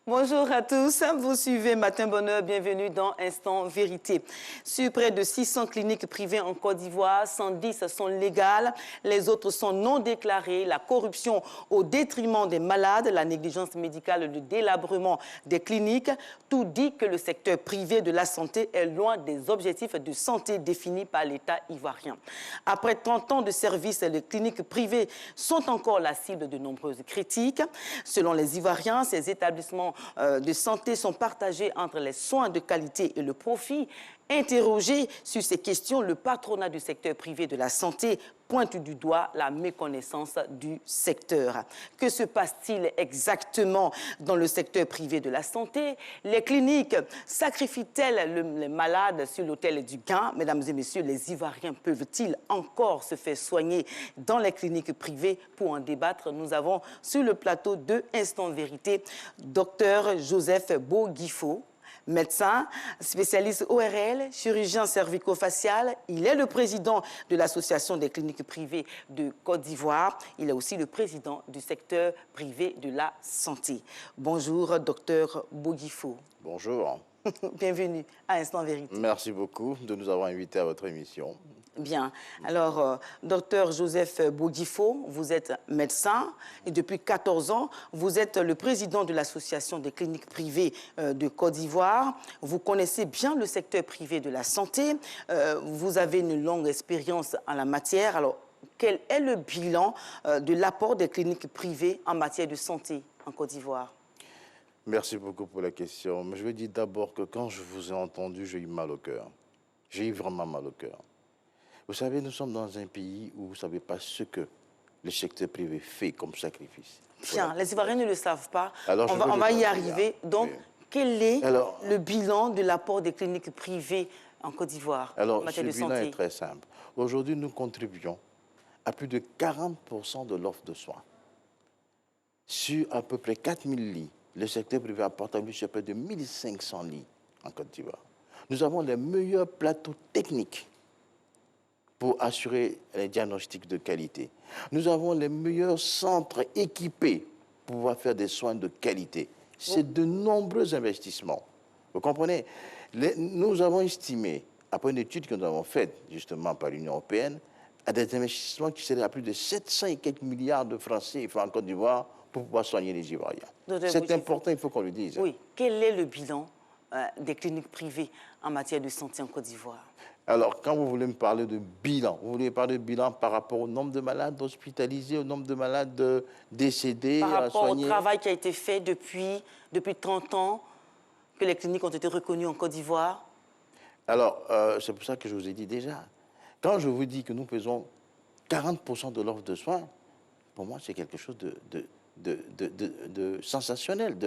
Bonjour à tous, vous suivez Matin Bonheur, bienvenue dans Instant Vérité. Sur près de 600 cliniques privées en Côte d'Ivoire, 110 sont légales, les autres sont non déclarées. La corruption au détriment des malades, la négligence médicale, le délabrement des cliniques, tout dit que le secteur privé de la santé est loin des objectifs de santé définis par l'État ivoirien. Après 30 ans de service, les cliniques privées sont encore la cible de nombreuses critiques. Selon les Ivoiriens, ces établissements de santé sont partagés entre les soins de qualité et le profit. Interrogé sur ces questions, le patronat du secteur privé de la santé pointe du doigt la méconnaissance du secteur. Que se passe-t-il exactement dans le secteur privé de la santé? Les cliniques sacrifient-elles les malades sur l'autel du gain? Mesdames et messieurs, les Ivoiriens peuvent-ils encore se faire soigner dans les cliniques privées? Pour en débattre, nous avons sur le plateau de Instant Vérité, Dr Joseph Boguifo, médecin, spécialiste ORL, chirurgien cervico-facial. Il est le président de l'Association des cliniques privées de Côte d'Ivoire. Il est aussi le président du secteur privé de la santé. Bonjour, docteur Boguifo. Bonjour. Bienvenue à Instant Vérité. Merci beaucoup de nous avoir invités à votre émission. Bien. Alors, docteur Joseph Boguifo, vous êtes médecin et depuis 14 ans, vous êtes le président de l'Association des cliniques privées de Côte d'Ivoire. Vous connaissez bien le secteur privé de la santé. Vous avez une longue expérience en la matière. Alors, quel est le bilan de l'apport des cliniques privées en matière de santé en Côte d'Ivoire? Merci beaucoup pour la question. Mais je veux dire d'abord que quand je vous ai entendu, j'ai eu mal au cœur. J'ai eu vraiment mal au cœur. Vous savez, nous sommes dans un pays où vous ne savez pas ce que le secteur privé fait comme sacrifice. Bien, les Ivoiriens ne le savent pas. Alors, on va y arriver. Donc, oui. Quel est le bilan de l'apport des cliniques privées en Côte d'Ivoire en matière de santé? Alors, ce bilan est très simple. Aujourd'hui, nous contribuons à plus de 40% de l'offre de soins. Sur à peu près 4000 lits, le secteur privé apporte à lui sur près de 1500 lits en Côte d'Ivoire. Nous avons les meilleurs plateaux techniques pour assurer les diagnostics de qualité. Nous avons les meilleurs centres équipés pour pouvoir faire des soins de qualité. C'est de nombreux investissements. Vous comprenez? Nous avons estimé, après une étude que nous avons faite justement par l'Union européenne, à des investissements qui seraient à plus de 700 et quelques milliards de francs CFA en Côte d'Ivoire pour pouvoir soigner les Ivoiriens. C'est important, il faut qu'on le dise. Oui. Quel est le bilan des cliniques privées en matière de santé en Côte d'Ivoire? Alors, quand vous voulez me parler de bilan, vous voulez parler de bilan par rapport au nombre de malades hospitalisés, au nombre de malades décédés, par rapport soignés? Au travail qui a été fait depuis 30 ans, que les cliniques ont été reconnues en Côte d'Ivoire? Alors, c'est pour ça que je vous ai dit déjà. Quand je vous dis que nous faisons 40% de l'offre de soins, pour moi, c'est quelque chose de sensationnel,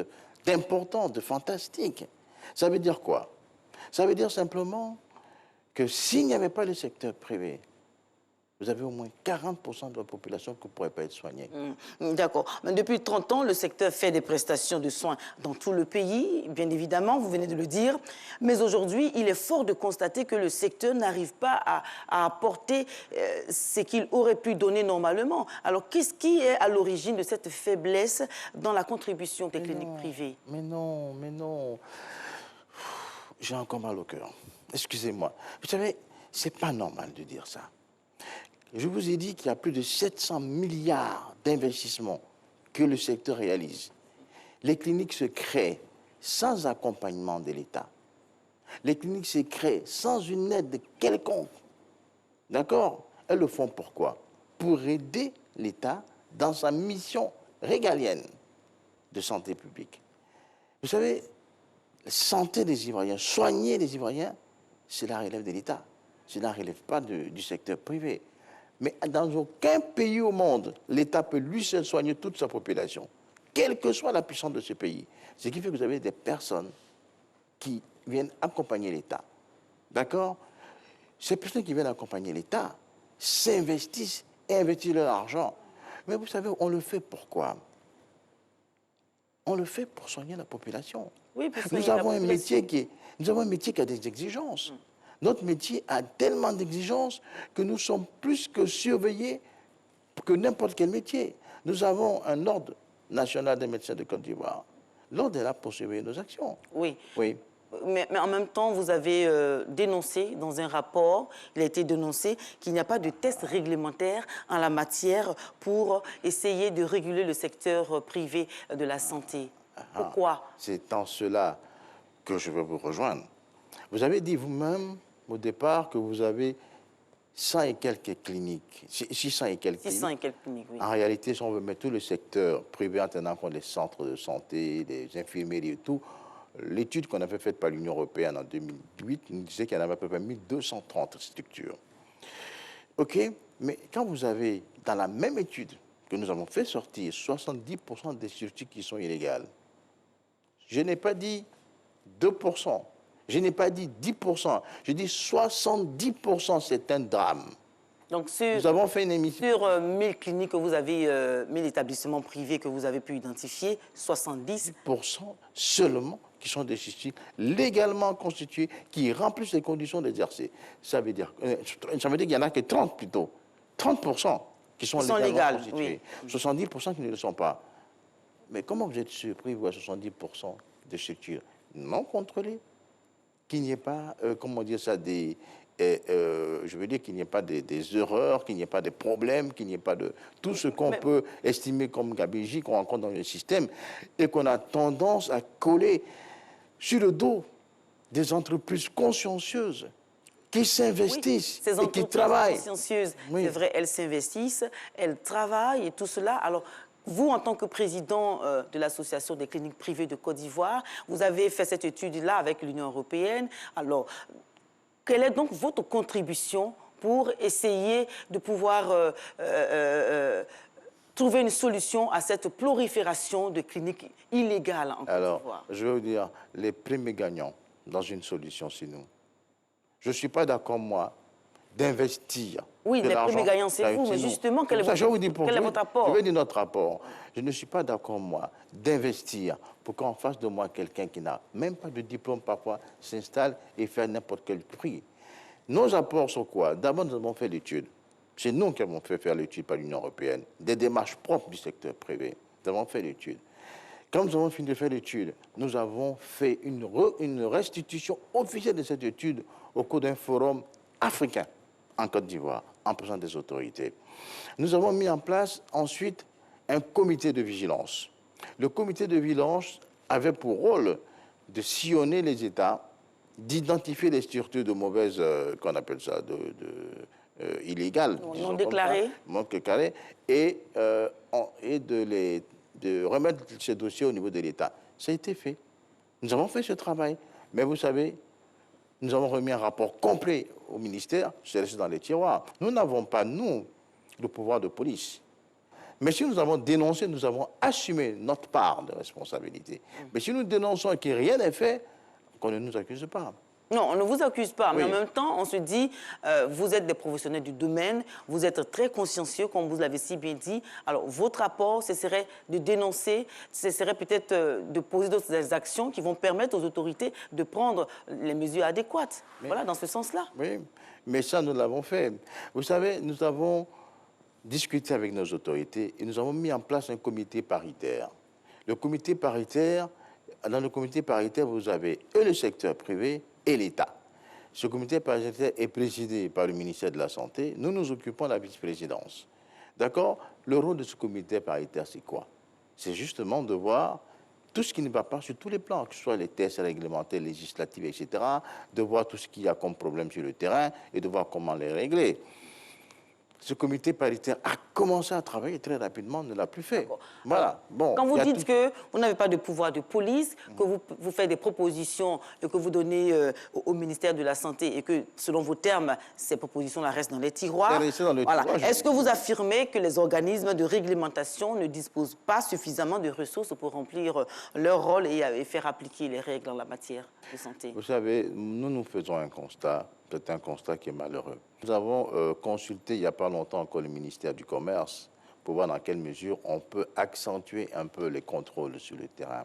d'important, de fantastique. Ça veut dire quoi? Ça veut dire simplement que s'il n'y avait pas le secteur privé, vous avez au moins 40% de la population qui ne pourrait pas être soignée. D'accord. Mais depuis 30 ans, le secteur fait des prestations de soins dans tout le pays, bien évidemment, vous venez de le dire. Mais aujourd'hui, il est fort de constater que le secteur n'arrive pas à apporter ce qu'il aurait pu donner normalement. Alors, qu'est-ce qui est à l'origine de cette faiblesse dans la contribution des cliniques privées? Mais non. J'ai encore mal au cœur. Excusez-moi. Vous savez, ce n'est pas normal de dire ça. Je vous ai dit qu'il y a plus de 700 milliards d'investissements que le secteur réalise. Les cliniques se créent sans accompagnement de l'État. Les cliniques se créent sans une aide quelconque. D'accord? Elles le font pourquoi? Pour aider l'État dans sa mission régalienne de santé publique. Vous savez, la santé des Ivoiriens, soigner les Ivoiriens, cela relève de l'État. Cela ne relève pas du secteur privé. Mais dans aucun pays au monde, l'État peut lui seul soigner toute sa population, quelle que soit la puissance de ce pays. Ce qui fait que vous avez des personnes qui viennent accompagner l'État. D'accord? Ces personnes qui viennent accompagner l'État s'investissent et investissent leur argent. Mais vous savez, on le fait pourquoi? On le fait pour soigner la population. Oui, pour nous avons un métier qui a des exigences. Notre métier a tellement d'exigences que nous sommes plus que surveillés que n'importe quel métier. Nous avons un ordre national des médecins de Côte d'Ivoire. L'ordre est là pour surveiller nos actions. Oui. Oui. Mais en même temps, vous avez dénoncé dans un rapport, il a été dénoncé qu'il n'y a pas de test réglementaire en la matière pour essayer de réguler le secteur privé de la santé. Pourquoi? C'est en cela que je veux vous rejoindre. Vous avez dit vous-même au départ que vous avez 100 et quelques cliniques, 600 et quelques 600 et quelques cliniques, oui. En réalité, si on veut mettre tout le secteur privé en tenant compte des centres de santé, des infirmeries et tout, l'étude qu'on avait faite par l'Union européenne en 2008 nous disait qu'il y en avait à peu près 1230 structures. OK, mais quand vous avez, dans la même étude que nous avons fait sortir, 70% des structures qui sont illégales, je n'ai pas dit 2%, je n'ai pas dit 10%, je dis 70%, c'est un drame. Donc, nous avons fait une émission. Sur 1000 cliniques que vous avez, 1000 établissements privés que vous avez pu identifier, 70% seulement qui sont des structures légalement constituées, qui remplissent les conditions d'exercer. Ça veut dire qu'il n'y en a que 30 plutôt. 30% qui sont légalement constituées. Oui. 70% qui ne le sont pas. Mais comment vous êtes surpris, vous, à 70% de structures non contrôlées, qu'il n'y ait pas, comment dire ça, je veux dire qu'il n'y ait pas des erreurs, qu'il n'y ait pas de problèmes, qu'il n'y ait pas de tout ce qu'on peut estimer comme gabegie qu'on rencontre dans le système et qu'on a tendance à coller sur le dos des entreprises consciencieuses qui s'investissent et qui travaillent. Consciencieuses, c'est vrai, elles s'investissent, elles travaillent et tout cela. Alors, vous, en tant que président de l'Association des cliniques privées de Côte d'Ivoire, vous avez fait cette étude-là avec l'Union européenne. Alors, quelle est donc votre contribution pour essayer de pouvoir trouver une solution à cette prolifération de cliniques illégales en Côte d'Ivoire? Alors, je vais vous dire, les premiers gagnants dans une solution, c'est nous. Je ne suis pas d'accord, moi, d'investir. Oui, les premiers gagnants, c'est vous, mais justement, quel est votre apport? Je vais dire notre rapport. Je ne suis pas d'accord, moi, d'investir pour qu'en face de moi, quelqu'un qui n'a même pas de diplôme parfois s'installe et fait n'importe quel prix. Nos apports sont quoi? D'abord, nous avons fait l'étude. C'est nous qui avons fait faire l'étude par l'Union européenne, des démarches propres du secteur privé. Nous avons fait l'étude. Quand nous avons fini de faire l'étude, nous avons fait une restitution officielle de cette étude au cours d'un forum africain en Côte d'Ivoire, en présence des autorités. Nous avons mis en place ensuite un comité de vigilance. Le comité de vigilance avait pour rôle de sillonner les États, d'identifier les structures de mauvaise, qu'on appelle ça, illégales, non déclarées, et de remettre ces dossiers au niveau de l'État. Ça a été fait. Nous avons fait ce travail. Mais vous savez, nous avons remis un rapport complet au ministère, c'est resté dans les tiroirs. Nous n'avons pas, nous, le pouvoir de police. Mais si nous avons dénoncé, nous avons assumé notre part de responsabilité. Mais si nous dénonçons et que rien n'est fait, qu'on ne nous accuse pas. Non, on ne vous accuse pas, mais en même temps, on se dit, vous êtes des professionnels du domaine, vous êtes très consciencieux, comme vous l'avez si bien dit. Alors, votre rapport, ce serait de dénoncer, ce serait peut-être de poser d'autres actions qui vont permettre aux autorités de prendre les mesures adéquates. Voilà, dans ce sens-là. Oui, mais ça, nous l'avons fait. Vous savez, nous avons discuté avec nos autorités et nous avons mis en place un comité paritaire. Le comité paritaire, dans le comité paritaire, vous avez le secteur privé et l'État. Ce comité paritaire est présidé par le ministère de la Santé. Nous nous occupons de la vice-présidence. D'accord? Le rôle de ce comité paritaire, c'est quoi? C'est justement de voir tout ce qui ne va pas sur tous les plans, que ce soit les tests réglementaires, législatifs, etc., de voir tout ce qu'il y a comme problème sur le terrain et de voir comment les régler. Ce comité paritaire a commencé à travailler très rapidement, ne l'a plus fait. Voilà. Bon, quand vous dites que vous n'avez pas de pouvoir de police, que vous faites des propositions et que vous donnez au ministère de la Santé et que, selon vos termes, ces propositions-là restent dans les tiroirs, est-ce que vous affirmez que les organismes de réglementation ne disposent pas suffisamment de ressources pour remplir leur rôle et faire appliquer les règles en la matière de santé? Vous savez, nous faisons un constat. C'est un constat qui est malheureux. Nous avons consulté il n'y a pas longtemps encore le ministère du Commerce pour voir dans quelle mesure on peut accentuer un peu les contrôles sur le terrain.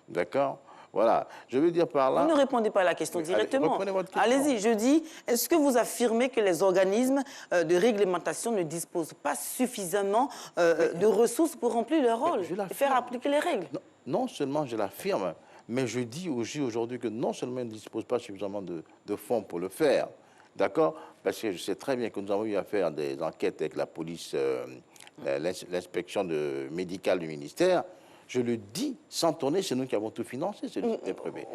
D'accord? Voilà. Je veux dire par là... Vous ne répondez pas à la question directement. Reprenez votre question. Allez-y, je dis, est-ce que vous affirmez que les organismes de réglementation ne disposent pas suffisamment de ressources pour remplir leur rôle et faire appliquer les règles? Non seulement je l'affirme, mais je dis aussi aujourd'hui que non seulement ils ne disposent pas suffisamment de fonds pour le faire, d'accord? Parce que je sais très bien que nous avons eu à faire des enquêtes avec la police, l'inspection médicale du ministère. Je le dis sans tourner, c'est nous qui avons tout financé, c'est le secteur privé.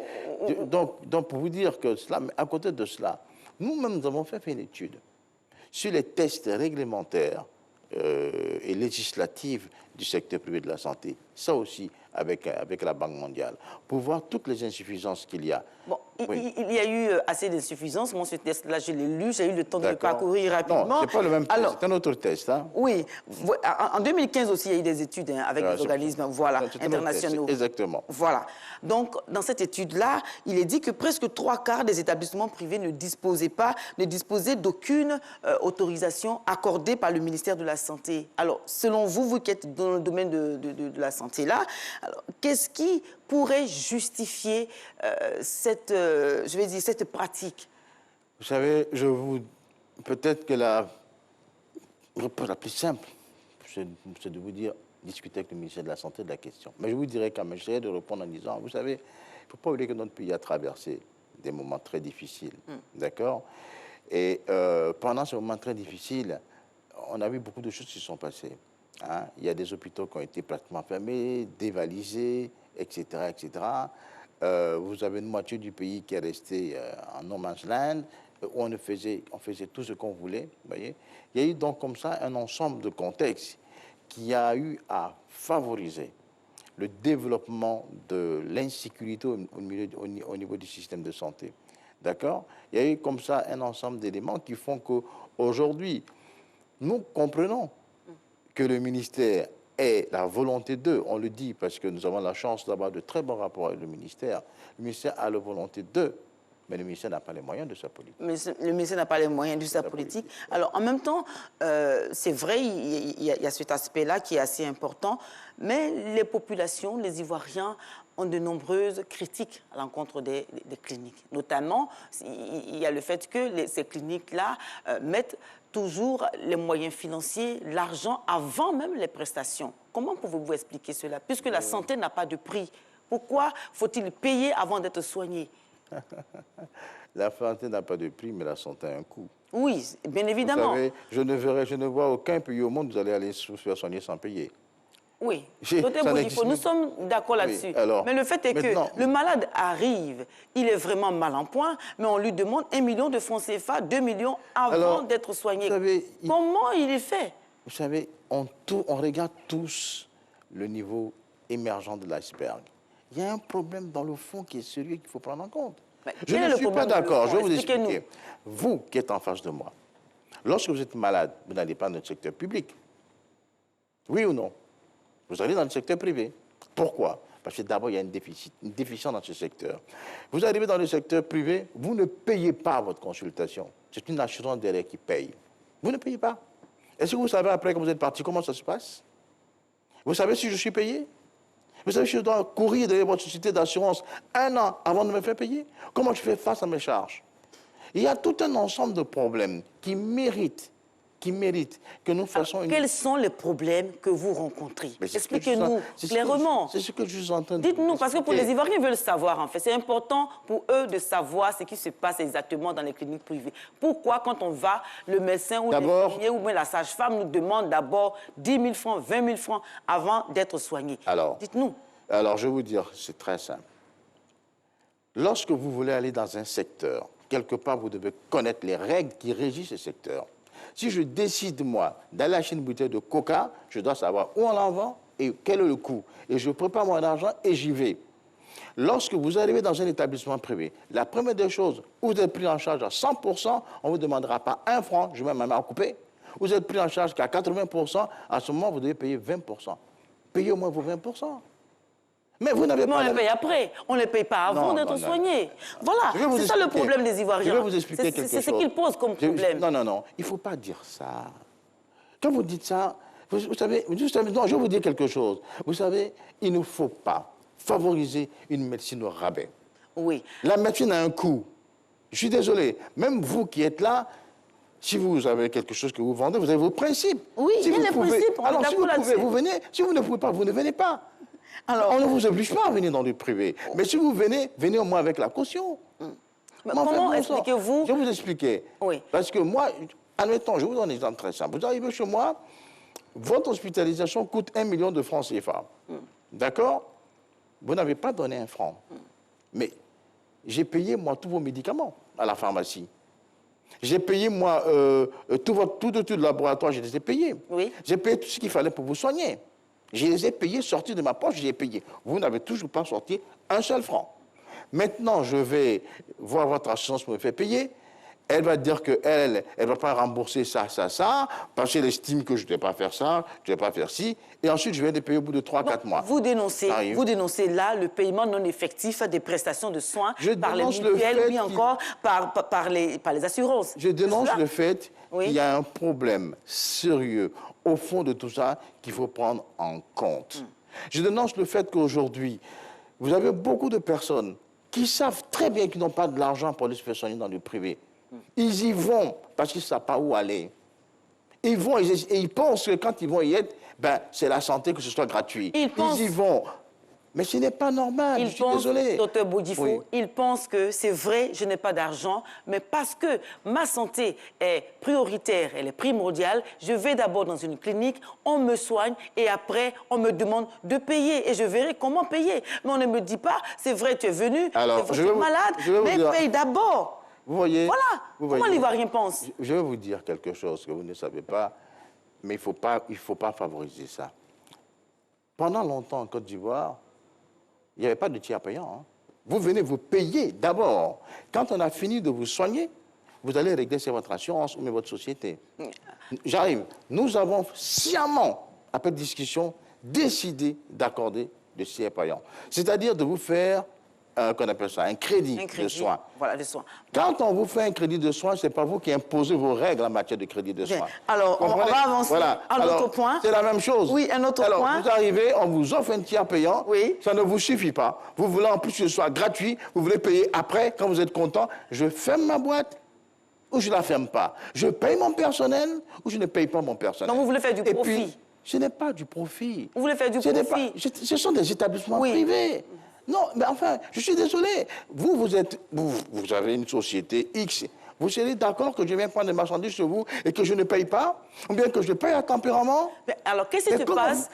Donc, pour vous dire que cela, à côté de cela, nous-mêmes, nous avons fait une étude sur les tests réglementaires et législatifs du secteur privé de la santé. Ça aussi, avec la Banque mondiale, pour voir toutes les insuffisances qu'il y a. Bon, oui. Il y a eu assez d'insuffisances. Moi, ce test-là, je l'ai lu, j'ai eu le temps de le parcourir rapidement. Non, c'est pas le même test, c'est un autre test. Hein? Oui, en 2015 aussi, il y a eu des études avec des organismes internationaux. Exactement. Voilà. Donc, dans cette étude-là, il est dit que presque 3/4 des établissements privés ne disposaient d'aucune autorisation accordée par le ministère de la Santé. Alors, selon vous, vous qui êtes dans le domaine de la santé-là, alors, qu'est-ce qui pourrait justifier cette pratique? Vous savez, peut-être que la réponse la plus simple, c'est de vous dire, discuter avec le ministère de la Santé de la question. Mais je vous dirais quand même, j'essaierai de répondre en disant, vous savez, il ne faut pas oublier que notre pays a traversé des moments très difficiles, d'accord? Et pendant ces moments très difficiles, on a vu beaucoup de choses qui se sont passées. Hein? Il y a des hôpitaux qui ont été pratiquement fermés, dévalisés, etc., etc. Vous avez une moitié du pays qui est resté en no man's land, où on faisait tout ce qu'on voulait. Voyez. Il y a eu donc comme ça un ensemble de contextes qui a eu à favoriser le développement de l'insécurité au niveau du système de santé. D'accord? Il y a eu comme ça un ensemble d'éléments qui font qu'aujourd'hui, nous comprenons que le ministère ait la volonté d'eux. On le dit parce que nous avons la chance d'avoir de très bons rapports avec le ministère. Le ministère a la volonté d'eux, mais le ministère n'a pas les moyens de sa politique. Mais le ministère n'a pas les moyens de sa politique. Alors, en même temps, c'est vrai, il y a cet aspect-là qui est assez important, mais les populations, les Ivoiriens, ont de nombreuses critiques à l'encontre des cliniques. Notamment, il y a le fait que ces cliniques-là mettent toujours les moyens financiers, l'argent, avant même les prestations. Comment pouvez-vous expliquer cela? Puisque la santé n'a pas de prix, pourquoi faut-il payer avant d'être soigné? La santé n'a pas de prix, mais la santé a un coût. Oui, bien évidemment. Vous savez, je ne vois aucun pays au monde où vous allez aller se faire soigner sans payer. Oui, nous sommes d'accord là-dessus. Oui, mais le fait est que le malade arrive, il est vraiment mal en point, mais on lui demande 1 million de francs CFA, 2 millions avant d'être soigné. Comment il est fait? Vous savez, on regarde tous le niveau émergent de l'iceberg. Il y a un problème dans le fond qui est sérieux qu'il faut prendre en compte. Je ne suis pas d'accord, je vais vous expliquer. Vous qui êtes en face de moi, lorsque vous êtes malade, vous n'allez pas dans le secteur public. Oui ou non? Vous allez dans le secteur privé. Pourquoi? Parce que d'abord, il y a une déficience dans ce secteur. Vous arrivez dans le secteur privé, vous ne payez pas votre consultation. C'est une assurance derrière qui paye. Vous ne payez pas. Est-ce que vous savez après, quand vous êtes parti, comment ça se passe? Vous savez si je suis payé? Vous savez si je dois courir derrière votre société d'assurance 1 an avant de me faire payer? Comment je fais face à mes charges? Il y a tout un ensemble de problèmes qui méritent que nous fassions... Quels sont les problèmes que vous rencontrez? Expliquez-nous clairement. C'est ce que je suis en train de dire. Dites-nous, parce que pour les Ivoiriens, ils veulent savoir, en fait. C'est important pour eux de savoir ce qui se passe exactement dans les cliniques privées. Pourquoi, quand on va, le médecin ou l'infirmier ou même la sage-femme nous demande d'abord 10 000 francs, 20 000 francs avant d'être soigné? Dites-nous. Alors, je vais vous dire, c'est très simple. Lorsque vous voulez aller dans un secteur, quelque part, vous devez connaître les règles qui régissent ce secteur. Si je décide, moi, d'aller acheter une bouteille de coca, je dois savoir où on la vend et quel est le coût. Et je prépare mon argent et j'y vais. Lorsque vous arrivez dans un établissement privé, la première des choses, vous êtes pris en charge à 100%, on ne vous demandera pas 1 franc, je vais même à couper. Vous êtes pris en charge qu'à 80%, à ce moment, vous devez payer 20%. Payez au moins vos 20%. Mais vous n'avez pas... on les paye après. On ne les paye pas avant d'être soignés. Voilà, c'est ça le problème des Ivoiriens. Je vais vous expliquer quelque chose. C'est ce qu'ils posent comme problème. Non. Il ne faut pas dire ça. Quand vous dites ça, vous savez, non, je vais vous dire quelque chose. Vous savez, il ne faut pas favoriser une médecine au rabais. Oui. La médecine a un coût. Je suis désolé. Même vous qui êtes là, si vous avez quelque chose que vous vendez, vous avez vos principes. Oui, si il y a vous les pouvez, principes, on est alors si vous d'accord pouvez, là-dessus. vous venez. Si vous ne pouvez pas, vous ne venez pas. Alors, On ne vous oblige pas à venir dans le privé. Mais si vous venez, venez au moins avec la caution. mais Mais en fait, comment bon sang, expliquez-vous... Je vais vous expliquer. Oui. Parce que moi, admettons, je vous donne un exemple très simple. Vous arrivez chez moi, votre hospitalisation coûte 1 million de francs CFA. D'accord? Vous n'avez pas donné un franc. Mais j'ai payé, moi, tous vos médicaments à la pharmacie. J'ai payé, moi, tout le laboratoire, je les ai payés. Oui. J'ai payé tout ce qu'il fallait pour vous soigner. Je les ai payés, sortis de ma poche, j'ai payé. Vous n'avez toujours pas sorti un seul franc. Maintenant, je vais voir votre assurance pour me faire payer. Elle va dire qu'elle ne va pas rembourser ça, parce qu'elle estime que je ne vais pas faire ça, je ne vais pas faire ci. Et ensuite, je vais les payer au bout de 3-4 mois. Vous dénoncez là le paiement non effectif des prestations de soins par les mutuelles, oui encore par les assurances. Je dénonce le fait Oui. qu'il y a un problème sérieux au fond de tout ça qu'il faut prendre en compte. Je dénonce le fait qu'aujourd'hui, vous avez beaucoup de personnes qui savent très bien qu'ils n'ont pas de l'argent pour aller se faire soigner dans le privé. Ils y vont parce qu'ils ne savent pas où aller. Ils vont et ils pensent que quand ils vont y être, ben, c'est la santé, que ce soit gratuit. Ils y vont. Mais ce n'est pas normal, je suis désolé. Docteur Bodifo, Oui. il pense que c'est vrai, je n'ai pas d'argent, mais parce que ma santé est prioritaire, elle est primordiale, je vais d'abord dans une clinique, on me soigne et après, on me demande de payer et je verrai comment payer. Mais on ne me dit pas, c'est vrai, tu es venu, tu es malade, mais paye d'abord. Vous voyez? Voilà. Comment l'Ivoirien pense? Je vais vous dire quelque chose que vous ne savez pas, mais il faut pas favoriser ça. Pendant longtemps en Côte d'Ivoire, il n'y avait pas de tiers payant. Hein. Vous venez vous payer d'abord. Quand on a fini de vous soigner, vous allez régler sur votre assurance ou votre société. J'arrive. Nous avons sciemment, après discussion, décidé d'accorder de tiers payant. C'est-à-dire de vous faire qu'on appelle ça un crédit de soins. Voilà, de soins. Quand on vous fait un crédit de soins, ce n'est pas vous qui imposez vos règles en matière de crédit de soins. Alors, on va avancer. Voilà. Un autre point. C'est la même chose. Oui, un autre point. Alors, vous arrivez, on vous offre un tiers payant. Oui. Ça ne vous suffit pas. Vous voulez en plus que ce soit gratuit. Vous voulez payer après, quand vous êtes content. Je ferme ma boîte ou je ne la ferme pas. Je paye mon personnel ou je ne paye pas mon personnel. Donc, vous voulez faire du profit. Puis, ce n'est pas du profit. Vous voulez faire du profit. Ce sont des établissements privés. Non, mais enfin, je suis désolé. Vous avez une société X. Vous serez d'accord que je viens prendre des marchandises chez vous et que je ne paye pas? Ou bien que je paye à tempérament? Mais alors, qu'est-ce qui se passe?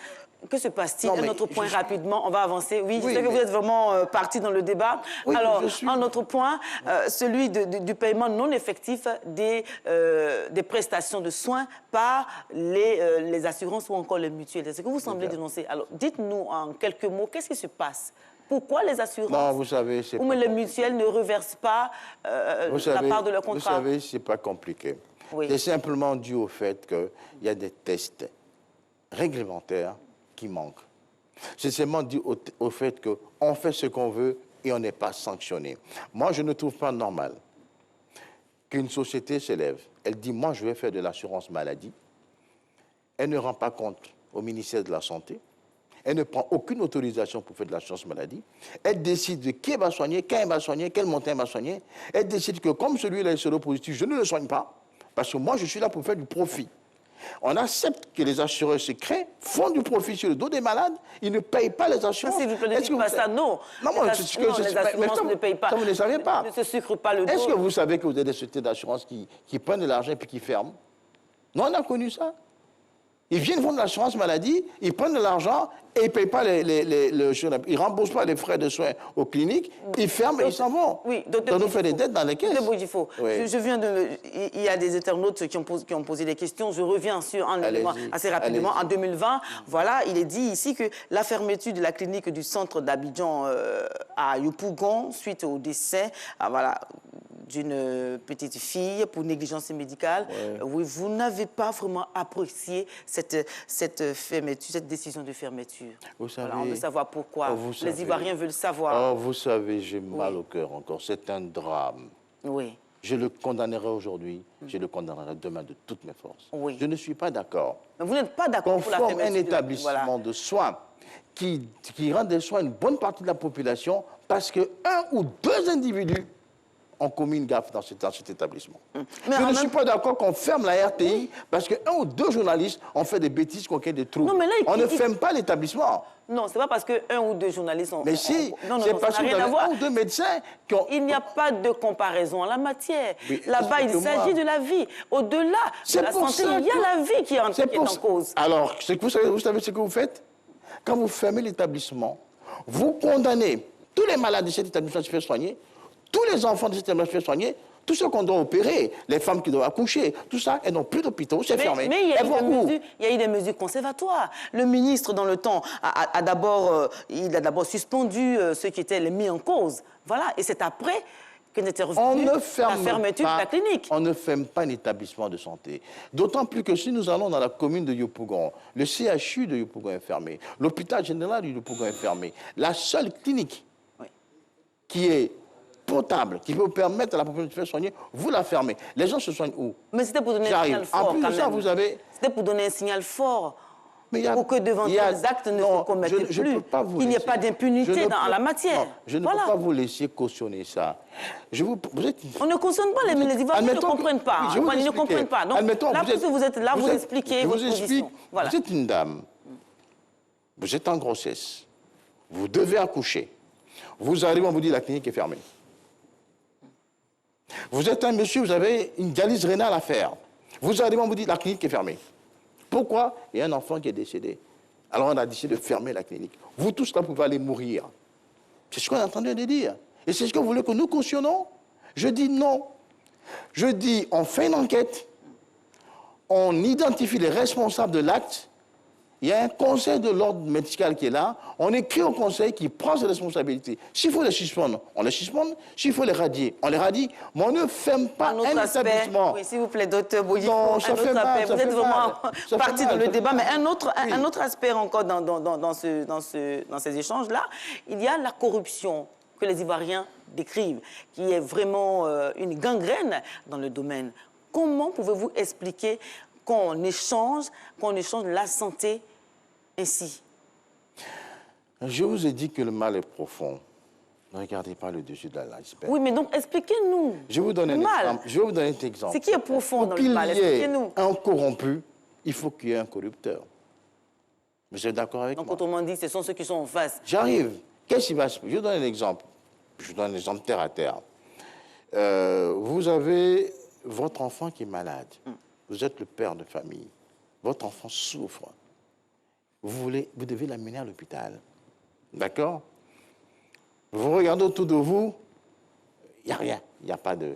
Que se passe-t-il? Un autre point rapidement, on va avancer. Oui, je sais que vous êtes vraiment parti dans le débat. Oui, alors, un autre point, celui du paiement non effectif des prestations de soins par les assurances ou encore les mutuelles. C'est ce que vous semblez dénoncer. Alors, dites-nous en quelques mots, qu'est-ce qui se passe? Pourquoi les assurances ou les mutuelles ne reversent pas la part de leur contrat? Vous savez, ce n'est pas compliqué. Oui. C'est simplement dû au fait qu'il y a des tests réglementaires qui manquent. C'est seulement dû au fait qu'on fait ce qu'on veut et on n'est pas sanctionné. Moi, je ne trouve pas normal qu'une société s'élève. Elle dit, moi, je vais faire de l'assurance maladie. Elle ne rend pas compte au ministère de la Santé. Elle ne prend aucune autorisation pour faire de l'assurance maladie. Elle décide de qui elle va soigner, quand elle va soigner, quel montant elle va soigner. Elle décide que comme celui-là est séropositif, je ne le soigne pas, parce que moi, je suis là pour faire du profit. On accepte que les assureurs se créent, font du profit sur le dos des malades, ils ne payent pas les assurances. Si vous ne dites pas ça, non. Non, les assurances ne payent pas. Ça, vous ne savez pas. Ne se sucre pas le dos. Est-ce que vous savez que vous avez des sociétés d'assurance qui prennent de l'argent et puis qui ferment? Non, on a connu ça. Ils viennent vendre l'assurance maladie, ils prennent de l'argent et ils ne payent pas ils ne remboursent pas les frais de soins aux cliniques, ils ferment et ils s'en vont. Oui, donc nous fait des dettes dans les caisses. Oui. Il y a des internautes qui ont posé des questions. Je reviens sur un élément assez rapidement. En 2020, voilà, il est dit ici que la fermeture de la clinique du centre d'Abidjan à Yopougon, suite au décès, d'une petite fille pour négligence médicale. Oui, vous n'avez pas vraiment apprécié cette fermeture, cette décision de fermeture. Vous savez, on veut savoir pourquoi. Les Ivoiriens veulent savoir. Oh, vous savez, j'ai mal au cœur encore. C'est un drame. Oui. Je le condamnerai aujourd'hui, je le condamnerai demain de toutes mes forces. Oui. Je ne suis pas d'accord. Mais vous n'êtes pas d'accord pour la Qu'on forme fermeture un établissement voilà. de soins qui rend des soins à une bonne partie de la population parce qu'un ou deux individus ont commis une gaffe dans cet établissement. Je ne suis pas d'accord qu'on ferme la RTI parce qu'un ou deux journalistes ont fait des bêtises, qu'on crée des trous. Non, mais là, on ne ferme pas l'établissement. Non, c'est pas parce qu'un ou deux journalistes ont... Mais si, non, c'est parce qu'il y a un ou deux médecins qui ont... Il n'y a pas de comparaison en la matière. Oui, là-bas, il s'agit de la vie. Au-delà de la santé, il y a la vie qui est en cause. Alors, vous savez ce que vous faites? Quand vous fermez l'établissement, vous condamnez tous les malades de cet établissement à se faire soigner, tous les enfants de cet établissement à se faire soigner, tous ceux qu'on doit opérer, les femmes qui doivent accoucher, tout ça, elles n'ont plus d'hôpitaux, c'est fermé. Mais il y a eu des mesures conservatoires. Le ministre, dans le temps, a d'abord suspendu ceux qui étaient les mis en cause. Voilà, et c'est après qu'elle était revenue la fermeture de la clinique. On ne ferme pas un établissement de santé. D'autant plus que si nous allons dans la commune de Yopougon, le CHU de Yopougon est fermé, l'hôpital général de Yopougon est fermé. La seule clinique qui est potable, qui peut permettre à la population de se faire soigner, vous la fermez. Les gens se soignent où? Mais c'était pour donner un signal fort. En plus de ça, vous avez... C'était pour donner un signal fort. Pour que devant les actes ne se commettent plus, qu'il n'y ait pas d'impunité dans la matière. Non, je ne peux pas vous laisser cautionner ça. On ne cautionne pas les Ivoiriens, ils ne comprennent pas. Ils ne comprennent pas. Donc, là, puisque vous êtes là, vous expliquez votre position. Voilà. Vous êtes une dame, vous êtes en grossesse, vous devez accoucher. Vous arrivez, on vous dit la clinique est fermée. Vous êtes un monsieur, vous avez une dialyse rénale à faire. Vous arrivez, on vous dit la clinique est fermée. Pourquoi? Il y a un enfant qui est décédé. Alors on a décidé de fermer la clinique. Vous tous là, vous pouvez aller mourir. C'est ce qu'on est en train de dire. Et c'est ce que vous voulez que nous cautionnons? Je dis non. Je dis, on fait une enquête, on identifie les responsables de l'acte. Il y a un conseil de l'ordre médical qui est là. On écrit au conseil qui prend ses responsabilités. S'il faut les suspendre, on les suspend. S'il faut les radier, on les radie. Mais on ne ferme pas un établissement. Oui, s'il vous plaît, docteur Boyifo, un autre aspect. Vous êtes vraiment parti dans le débat, mais un autre aspect encore dans ces échanges-là, il y a la corruption que les Ivoiriens décrivent, qui est vraiment une gangrène dans le domaine. Comment pouvez-vous expliquer qu'on échange la santé ainsi? Je vous ai dit que le mal est profond. Ne regardez pas le dessus de l'iceberg. Oui, mais donc expliquez-nous. Je vais vous donner un exemple. Je vais vous donner un exemple. C'est qui est profond dans le mal? Expliquez-nous. Un corrompu, il faut qu'il y ait un corrupteur. Vous êtes d'accord avec moi? Donc, autrement dit, ce sont ceux qui sont en face. J'arrive. Qu'est-ce qui va se passer? Je vous donne un exemple. Je vous donne un exemple terre à terre. Vous avez votre enfant qui est malade. Vous êtes le père de famille. Votre enfant souffre. Vous devez l'amener à l'hôpital. D'accord? Vous regardez autour de vous, il n'y a rien. Il y a pas de,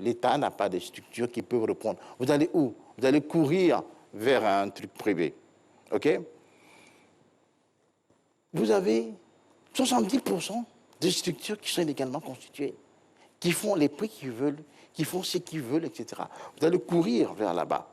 l'État n'a pas de structure qui peut répondre. Vous allez où? Vous allez courir vers un truc privé. OK? Vous avez 70% de structures qui sont illégalement constituées, qui font les prix qu'ils veulent, qui font ce qu'ils veulent, etc. Vous allez courir vers là-bas.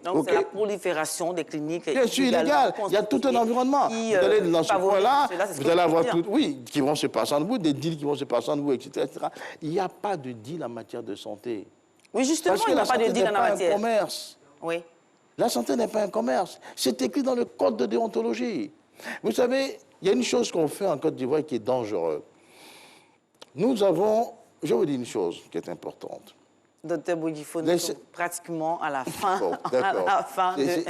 Donc, c'est la prolifération des cliniques. Bien sûr, illégal. Il y a tout un environnement. Vous allez dans ce coin-là, vous allez avoir tout, qui vont se passer entre vous, des deals qui vont se passer entre vous, etc., etc. Il n'y a pas de deal en matière de santé. Oui, justement, il n'y a pas de deal en la matière. Un commerce. Oui. La santé n'est pas un commerce. C'est écrit dans le code de déontologie. Vous savez, il y a une chose qu'on fait en Côte d'Ivoire qui est dangereuse. Nous avons, je vous dis une chose qui est importante. Docteur Boyifo, nous sommes pratiquement à la fin, de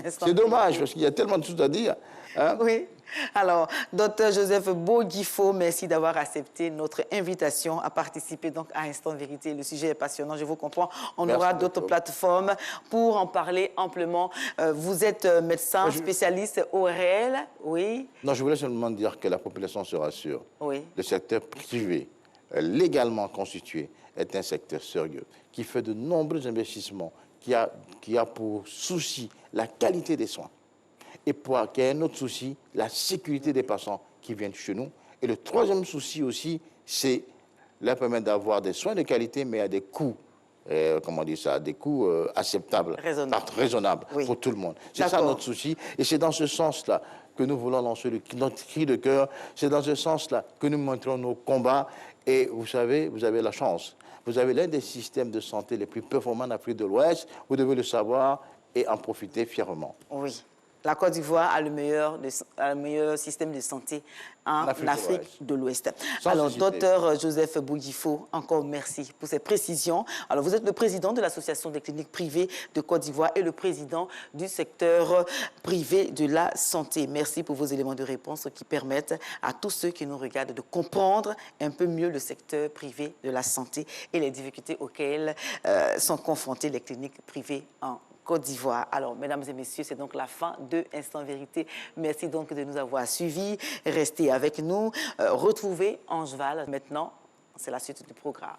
l'instant. C'est dommage, parce qu'il y a tellement de choses à dire. Hein? Oui. Alors, docteur Joseph Boyifo, merci d'avoir accepté notre invitation à participer donc à Instant Vérité. Le sujet est passionnant, je vous comprends. On aura d'autres plateformes pour en parler amplement. Vous êtes médecin spécialiste au réel, oui? Non, je voulais seulement dire que la population se rassure. Oui. Le secteur privé, légalement constitué, est un secteur sérieux, qui fait de nombreux investissements, qui a pour souci la qualité des soins. Et qui a un autre souci, la sécurité des patients qui viennent chez nous. Et le troisième souci aussi, c'est leur permettre d'avoir des soins de qualité, mais à des coûts, comment dire ça, des coûts acceptables, raisonnables oui. pour tout le monde. C'est ça notre souci. Et c'est dans ce sens-là que nous voulons lancer notre cri de cœur. C'est dans ce sens-là que nous montrons nos combats. Et vous savez, vous avez la chance. Vous avez l'un des systèmes de santé les plus performants d'Afrique de l'Ouest. Vous devez le savoir et en profiter fièrement. Oui. La Côte d'Ivoire a le meilleur système de santé en Afrique de l'Ouest. Alors, docteur Joseph Boudjifo, encore merci pour ces précisions. Alors, vous êtes le président de l'Association des cliniques privées de Côte d'Ivoire et le président du secteur privé de la santé. Merci pour vos éléments de réponse qui permettent à tous ceux qui nous regardent de comprendre un peu mieux le secteur privé de la santé et les difficultés auxquelles sont confrontées les cliniques privées en Côte d'Ivoire. Alors, mesdames et messieurs, c'est donc la fin de Instant Vérité. Merci donc de nous avoir suivis. Restez avec nous. Retrouvez Angeval. Maintenant, c'est la suite du programme.